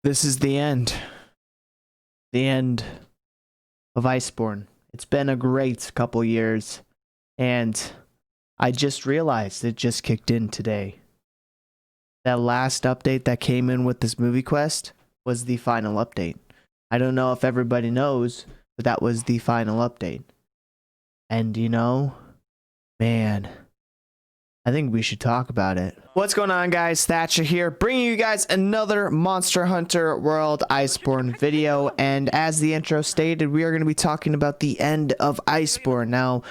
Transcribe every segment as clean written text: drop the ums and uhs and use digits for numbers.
This is the end. The end of Iceborne. It's been a great couple years, and I just realized it just kicked in today. That last update that came in with this movie quest was the final update. I don't know if everybody knows, but that was the final update. And you know, man, I think we should talk about it. What's going on, guys? Thatcher here, bringing you guys another Monster Hunter World Iceborne video. And as the intro stated, we are going to be talking about the end of Iceborne. Now,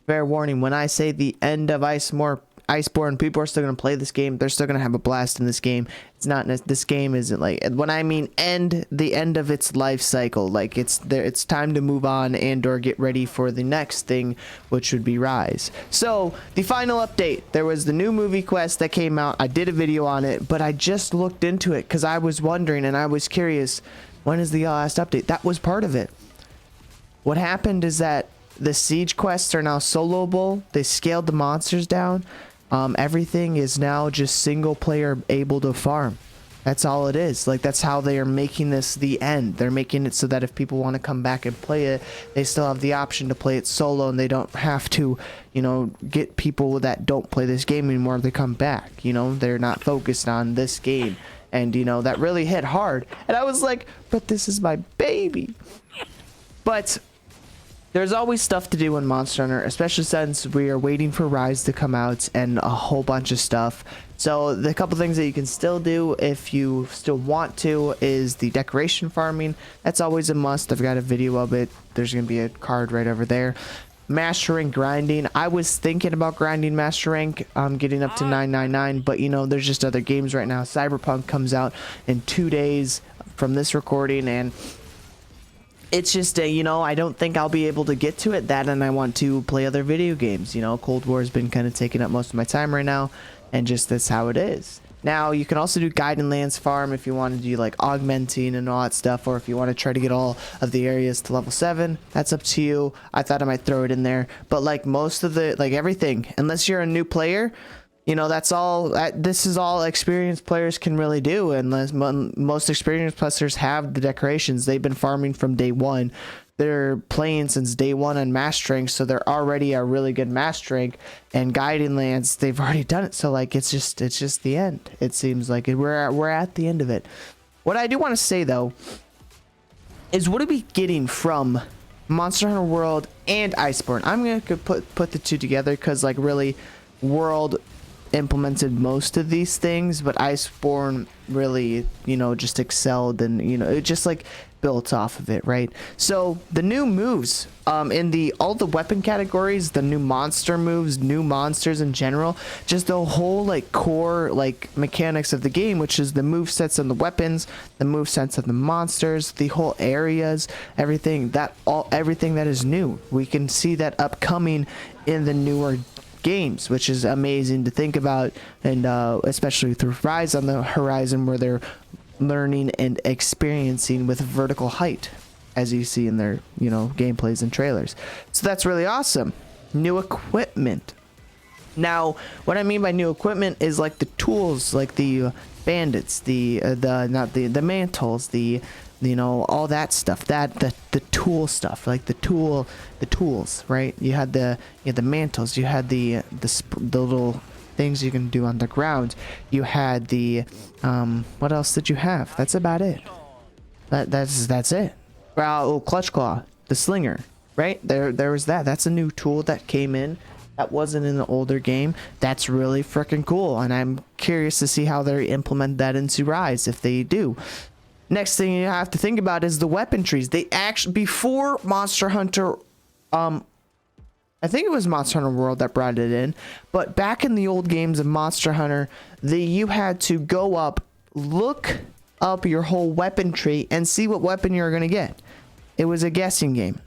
fair warning, when I say the end of Iceborne, people are still going to play this game. They're still going to have a blast in this game. It's not, this game isn't like, when I mean end, the end of its life cycle, like it's time to move on and or get ready for the next thing, which would be Rise. So the final update, there was the new movie quest that came out. I did a video on it, but I just looked into it because I was wondering and I was curious, when is the last update? That was part of it. What happened is that the siege quests are now soloable. They scaled the monsters down. Everything is now just single player able to farm. That's all it is. Like, that's how they are making this the end. They're making it so that if people want to come back and play it, they still have the option to play it solo, and they don't have to, you know, get people that don't play this game anymore to come back. You know, they're not focused on this game. And, you know, that really hit hard. And I was like, but this is my baby. But there's always stuff to do in Monster Hunter, especially since we are waiting for Rise to come out and a whole bunch of stuff. So the couple things that you can still do if you still want to is the decoration farming. That's always a must. I've got a video of it. There's going to be a card right over there. Master rank grinding. I was thinking about grinding master rank, getting up to 999, but you know, there's just other games right now. Cyberpunk comes out in 2 days from this recording, and it's just, you know, I don't think I'll be able to get to it. That, and I want to play other video games. You know, Cold War has been kind of taking up most of my time right now, and just that's how it is. Now, you can also do Guiding Lands farm if you want to do like augmenting and all that stuff, or if you want to try to get all of the areas to level 7. That's up to you. I thought I might throw it in there, but like most of the, like everything, unless you're a new player, you know, that's all. This is all experienced players can really do, and most experienced players have the decorations. They've been farming from day one. They're playing since day one on master rank, so they're already a really good master rank. And Guiding Lands, they've already done it. So like, it's just the end. It seems like we're at the end of it. What I do want to say though is, what are we getting from Monster Hunter World and Iceborne? I'm gonna put the two together because like really, World implemented most of these things, but Iceborne really, you know, just excelled, and you know, it just like built off of it, right? So the new moves in all the weapon categories, the new monster moves, new monsters in general, just the whole like core like mechanics of the game, which is the move sets and the weapons, the move sets of the monsters, the whole areas, everything that is new. We can see that upcoming in the newer games, which is amazing to think about, and especially through Rise on the horizon, where they're learning and experiencing with vertical height, as you see in their, you know, gameplays and trailers. So that's really awesome. New equipment. Now, what I mean by new equipment is like the tools, like the bandits, the mantles, the you know, all that stuff, that the tool stuff, like the tools, right? You had the mantles, you had the little things you can do on the ground, you had the what else did you have? That's about it. That's it. Well, clutch claw, the slinger, right? There was that. That's a new tool that came in that wasn't in the older game. That's really freaking cool, and I'm curious to see how they implement that into Rise, if they do. Next thing you have to think about is the weapon trees. They actually, before Monster Hunter, I think it was Monster Hunter World that brought it in, but back in the old games of Monster Hunter, you had to go up, look up your whole weapon tree, and see what weapon you're gonna get. It was a guessing game,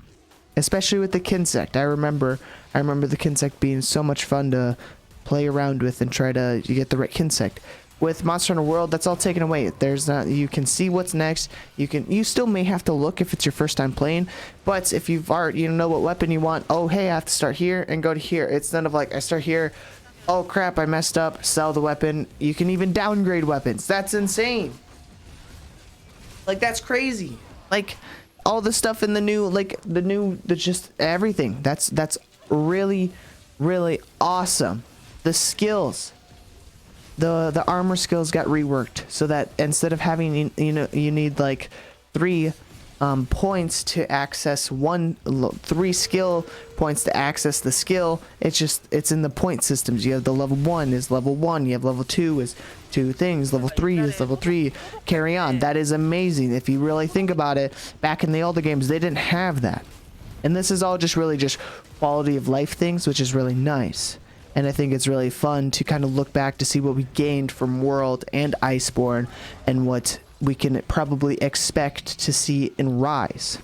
especially with the Kinsect. I remember the Kinsect being so much fun to play around with and try to get the right Kinsect. With Monster Hunter World, that's all taken away. There's not, you can see what's next. You still may have to look if it's your first time playing, but if you've already, you know what weapon you want, oh hey, I have to start here and go to here. It's none of like, I start here, oh crap, I messed up, sell the weapon. You can even downgrade weapons. That's insane. Like, that's crazy. Like, all the stuff in the new, just everything. That's really, really awesome. The skills, the armor skills got reworked so that instead of having, you need like 3 points to access three skill points to access the skill. It's in the point systems. You have the level 1 is level 1, you have level 2 is 2 things, level 3 is level 3, carry on. That is amazing. If you really think about it, back in the older games they didn't have that, and this is all just really just quality of life things, which is really nice. And I think it's really fun to kind of look back to see what we gained from World and Iceborne and what we can probably expect to see in Rise.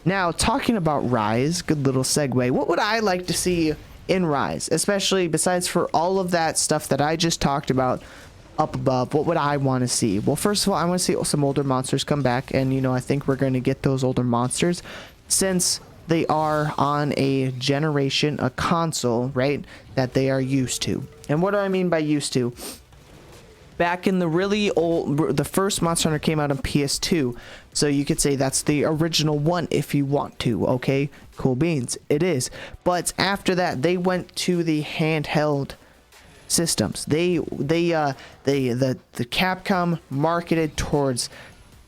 Now, talking about Rise, good little segue. What would I like to see in Rise? Especially besides for all of that stuff that I just talked about up above, what would I want to see? Well, first of all, I want to see some older monsters come back. And, I think we're going to get those older monsters since they are on a generation, a console, right, that they are used to. And what do I mean by used to? Back in the really old, the first Monster Hunter came out on PS2, so you could say that's the original one if you want to. Okay, cool beans, it is. But after that, they went to the handheld systems. The Capcom marketed towards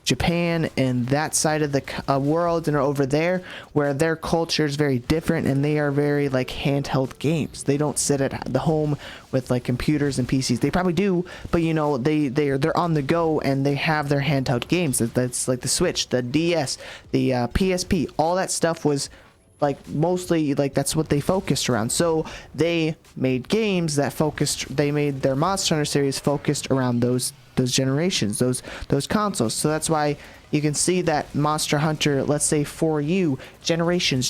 Japan and that side of the world, and over there where their culture is very different and they are very like handheld games. They don't sit at the home with like computers and PCs. They probably do, but they're on the go and they have their handheld games. That's like the Switch, the DS, the PSP. All that stuff was like mostly like that's what they focused around. So they made games that focused. They made their Monster Hunter series focused around those generations, those consoles. So that's why you can see that Monster Hunter, let's say for you, Generation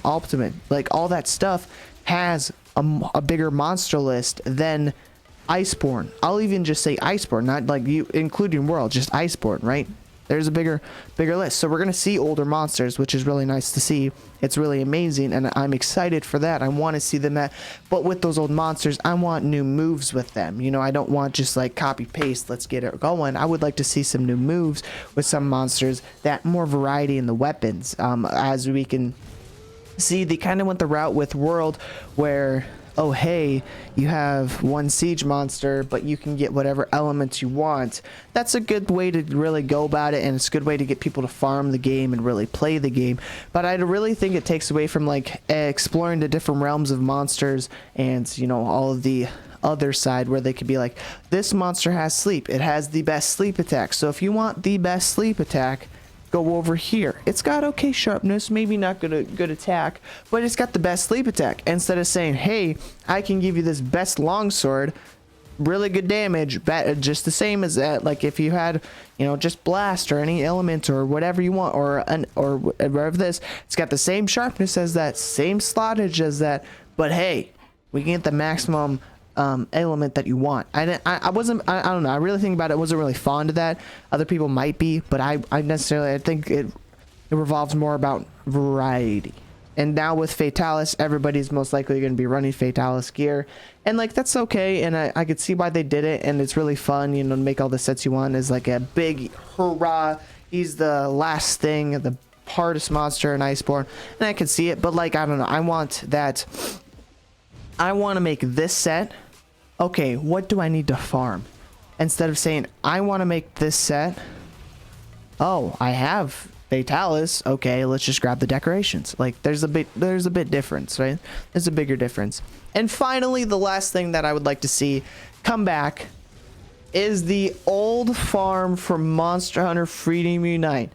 Ultimate, like all that stuff has a bigger monster list than Iceborne. I'll even just say Iceborne, not like you including World, just Iceborne, right? There's a bigger list. So we're going to see older monsters, which is really nice to see. It's really amazing, and I'm excited for that. I want to see them but with those old monsters, I want new moves with them. I don't want just like copy paste, let's get it going. I would like to see some new moves with some monsters, that more variety in the weapons. As we can see, they kind of went the route with World where, oh hey, you have one siege monster, but you can get whatever elements you want. That's a good way to really go about it, and it's a good way to get people to farm the game and really play the game. But I really think it takes away from like exploring the different realms of monsters and all of the other side where they could be like, this monster has sleep, it has the best sleep attack, so if you want the best sleep attack, go over here. It's got okay sharpness, maybe not good attack, but it's got the best sleep attack. Instead of saying, hey, I can give you this best longsword, really good damage, just the same as that. Like if you had, just blast or any element or whatever you want, or whatever this, it's got the same sharpness as that, same slottage as that, but hey, we can get the maximum element that you want. I don't know, I really think about it, I wasn't really fond of that. Other people might be, but I think it revolves more about variety. And now with Fatalis, everybody's most likely going to be running Fatalis gear, and like that's okay, and I could see why they did it, and it's really fun, to make all the sets you want is like a big hurrah. He's the last thing, the hardest monster in Iceborne, and I can see it, but like I don't know, I want to make this set. Okay, what do I need to farm? Instead of saying, I want to make this set. Oh, I have Fatalis. Okay, let's just grab the decorations. Like, there's a bit difference, right? There's a bigger difference. And finally, the last thing that I would like to see come back is the old farm from Monster Hunter Freedom Unite.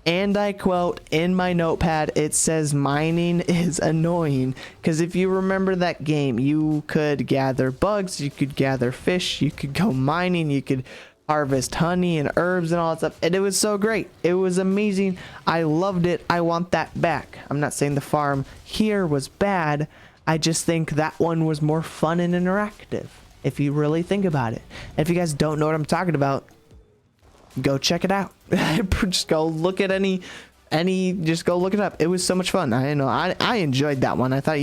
And I quote in my notepad, it says mining is annoying, because if you remember that game, you could gather bugs, you could gather fish, you could go mining, you could harvest honey and herbs and all that stuff, and it was so great. It was amazing. I loved it. I want that back. I'm not saying the farm here was bad. I just think that one was more fun and interactive, if you really think about it. And if you guys don't know what I'm talking about, go check it out. Just go look at just go look it up. It was so much fun. I know I enjoyed that one. I thought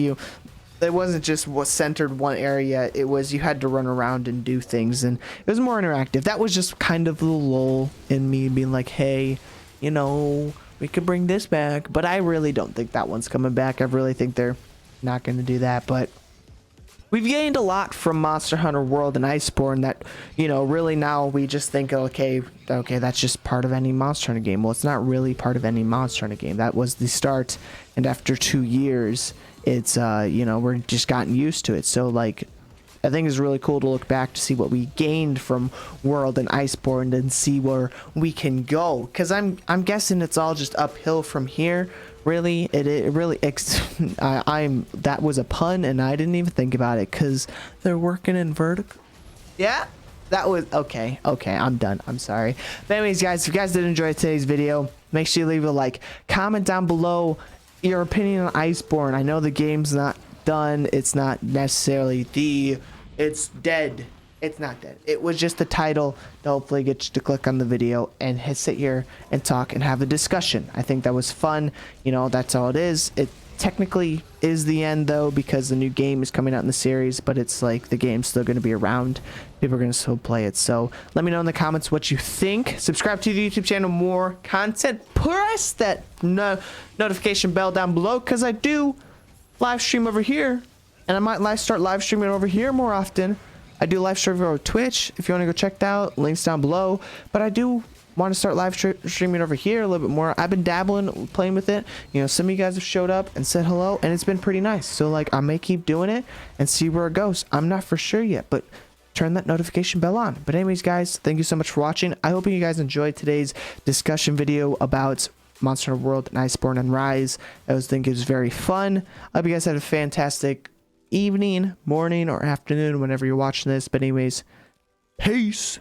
it wasn't just was centered one area. It was you had to run around and do things, and it was more interactive. That was just kind of the lull in me being like, hey, you know, we could bring this back. But I really don't think that one's coming back. I really think they're not going to do that. But we've gained a lot from Monster Hunter World and Iceborne that, you know, really now we just think, okay, that's just part of any Monster Hunter game. Well, it's not really part of any Monster Hunter game. That was the start, and after 2 years, it's, you know, we're just gotten used to it. So, like, I think it's really cool to look back to see what we gained from World and Iceborne and see where we can go. Because I'm guessing it's all just uphill from here. Really, it really that was a pun, and I didn't even think about it because they're working in vertical. Yeah, that was okay. I'm done. I'm sorry. But anyways, guys, if you guys did enjoy today's video, make sure you leave a like, comment down below your opinion on Iceborne. I know the game's not done. It's not necessarily it's dead. It's not dead. It was just the title to hopefully get you to click on the video and sit here and talk and have a discussion. I think that was fun. You know, that's all it is. It technically is the end, though, because the new game is coming out in the series, but it's like the game's still going to be around. People are going to still play it. So let me know in the comments what you think. Subscribe to the YouTube channel, more content. Press that notification bell down below, because I do live stream over here, and I might start live streaming over here more often. I do live streaming over Twitch. If you want to go check that out, links down below. But I do want to start live streaming over here a little bit more. I've been dabbling, playing with it. You know, some of you guys have showed up and said hello, and it's been pretty nice. So, like, I may keep doing it and see where it goes. I'm not for sure yet, but turn that notification bell on. But anyways, guys, thank you so much for watching. I hope you guys enjoyed today's discussion video about Monster Hunter World and Iceborne and Rise. I think it was very fun. I hope you guys had a fantastic evening, morning, or afternoon whenever you're watching this. But anyways, peace.